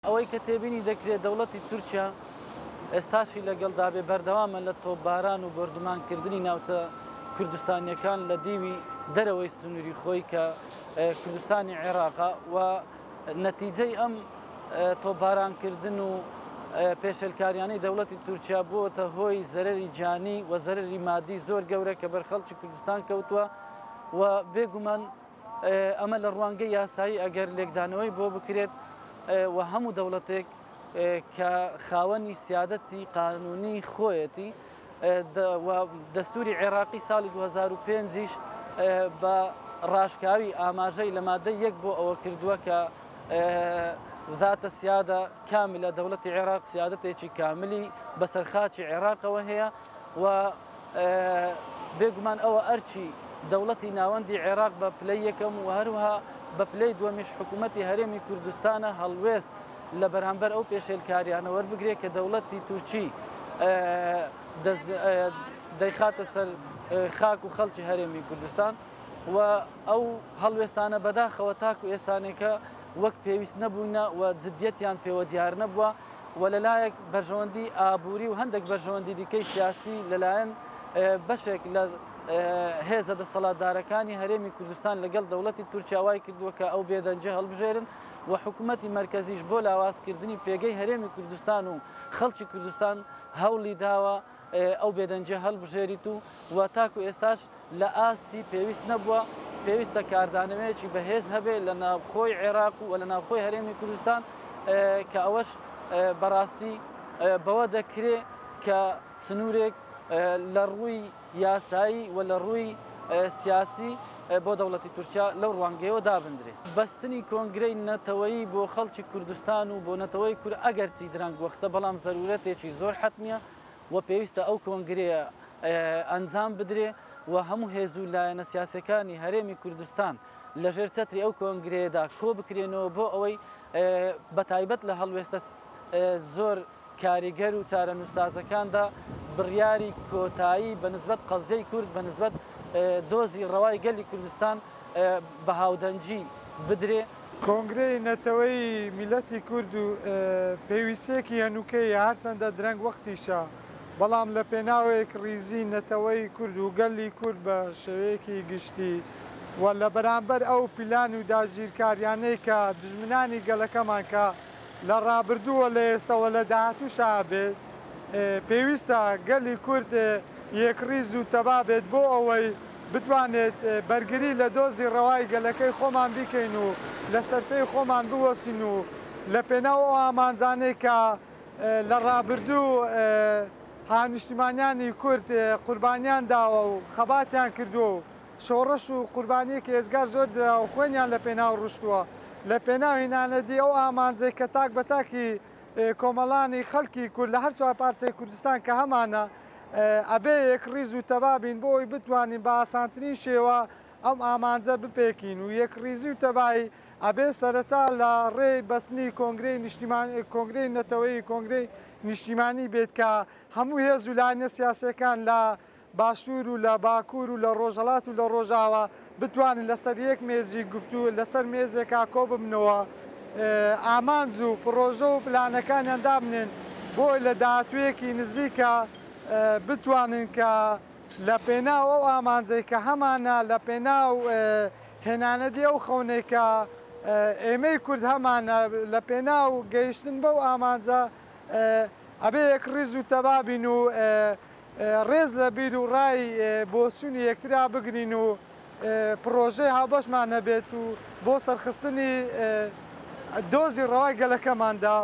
ئەوەی کە تێبینی دەکرێت دەوڵەتی تورکیا ئێستاشی لەگەڵدا بێ بەردەوامە لە تۆپباران و بردومانکردنی ناوچە کوردستانیەکان لە دیوی دەرەوەی سنووری خۆی کە کوردستانی عێراقا و نەتیجەی ئەم تۆپبارانکردن و پێشەلکاریانەی دەوڵەتی تورکیا بووەتە هۆی زەرەری جانی و زەرەری مادی زۆر گەورە کە بەرخەڵکی کوردستان کەوتووە و بێگومان ئەمە لە ڕوانگەی یاسایی ئەگەر لێکدانەوەی بۆ بکرێت و هەموو دەوڵەتێک کە خاوەنی سیادەتی قانونی خۆیەتی دەستوری عێراقی ساڵی 2005ش بە ڕاشکاوی ئاماژەی لە مادە یەک بۆ ئەوە کردووە کە ذاتە سیادە کاملە دەوڵەتی عێراق سیادەتێکی کاملی بەسەرخاچی عێراقەوە هەیە و بێگومان ئەوە ئەرچی دەوڵەتی ناوەندی عێراق بە پلەی یەکەم و هەروها بە پلەی دووەمیش حکوومەتی هەرێمی کوردستانە هەڵوێست لە بەرامبەر ئەو پێشێلکاریانە وەربگرێت کە دەوڵەتی تورکی دەیخاتە سەر خاک و خەڵکی هەرێمی کوردستان و ئەو هەڵوێستانە بەداخەوە تاکو ئێستانێکە وەک پێویست نەبووینە و جددیەتیان پێوە دیار نەبووە و لەلایەک بەرژەوەندی ئابووری و هەندێک بەرژەوەندی دیکەی سیاسی لەلایەن بەشێک لە هێزە دەسەڵاتدارەکانی هەرێمی کوردستان لەگەڵ دەوڵەتی تورکیا وای کردووە کە ئەو بێدەنجە هەڵبژێرن و حکوومەتی مەرکەزیش بۆ لاوازکردنی پێگەی هەرێمی کوردستان و خەڵکی کوردستان هەوڵی داوە ئەو بێدەنجە هەڵبژێریت و تاکو ئێستاش لە ئاستی پێویست نەبووە پێویستە کاردانەوەیەکی بەهێز هەبێت لە ناوخۆی عێراق و لە ناوخۆی هەرێمی کوردستان کە ئەوەش بەڕاستی بەوە دەکرێت کە سنوورێک لە ڕووی یاسایی و لە ڕووی سیاسی بۆ دەوڵەتی تورکیا لەو ڕوانگەیەوە دابدرێت بەستنی کۆنگرەی نەتەوەیی بۆ خەڵکی کوردستان و بۆ نەتەوەی کورد ئەگەرچی درەنگ وەختە بەڵام زەرورەتێکی زۆر حتمیە و پێویستە ئەو کۆنگرەیە ئەنجام بدرێ و هەموو هێزوو لایەنە سیاسەکانی هەرێمی کوردستان لەژێر چەتری ئەو کۆنگرەیەدا کۆ بکرێنەوە بۆ ئەوەی بەتایبەت لە هەڵوێستە زۆر کاریگەر و چارەنووسازەکاندا بڕیاری کۆتایی بەنسبەت قەزەی کورد بەنسبەت دۆزی ڕەوای گەلی کوردستان بە هاودەنجی بدرێ. کۆنگرەی نەتەوەی میلەتی کورد و پێویستێکی هەنووکەی هەرچەندە درەنگ وەختیشە بەڵام لە پێناوێک ریزی نەتەوەی کورد و گەلی کورد بە شێوەیەکی گشتی و لە بەرامبەر ئەو پیلان و داگیرکاریانەی کە دژمنانی گەلەکەمان کە لە ڕابردووە لە ئێستەوە لە داهاتووشا بێت پێویستە گەلی کورد یەکریز و تەبا بێت بۆ ئەوەی بتوانێت بەرگری لە دۆزی ڕەوای گەلەکەی خۆمان بیکەین و لە سەرپەی خۆمان بوەسین و لە پێناو ئەو ئامانجانەی کە لە ڕابردوو هاونیشتیمانیانی کورد قوربانیان داوە و خەباتیان کردووە و شۆڕەش و قوربانیەکی هێزگار زۆر درا و خوێنیان لە پێناو ڕشتووە لە پێناو هێنانەدی ئەو ئامانجەی کە تاک بە تاکی کۆمەڵانی خەڵکی کورد لە هەر چوار پارچەی کوردستان کە هەمانە ئەبێ یەک ڕیز و تەبابین بۆ ئەوی بتوانین بە ئاسانترین شێوە ئەم ئامانجە بپێکین و یەک ریزی و تەبایی ئەبێ سەرەتا لە ڕێی بەستنی کۆنگرەی نەتەوەی کۆنگرەی نیشتیمانی بێت کە هەموو هێز و لایەنە سیاسەکان لە باشوور و لە باکوور و لە ڕۆژهەڵات و لە ڕۆژاوە بتوانین لەسەر یەک مێزی گفتووە لەسەر مێزێکا کۆ ببنەوە ئامانج و پرۆژە و پلانەکانیان دابنێن بۆی لە داهاتوویەکی نزیکە بتوانین کە لە پێناو ئەو ئامانجەی کە هەمانە لە پێناو هێنانەدی ئەو خەونێکە ئێمەی کورد هەمانە لە پێناو گەیشتن بەو ئامانجە ئەبێ یەک ڕیز و تەبابین و ڕێز لە بیر و ڕای بۆ چوونی یەکترا بگرین و پرۆژەی هاوبەشمان هەبێت و بۆ سەرخستنی دۆزی ڕەوای گەلەکەماندا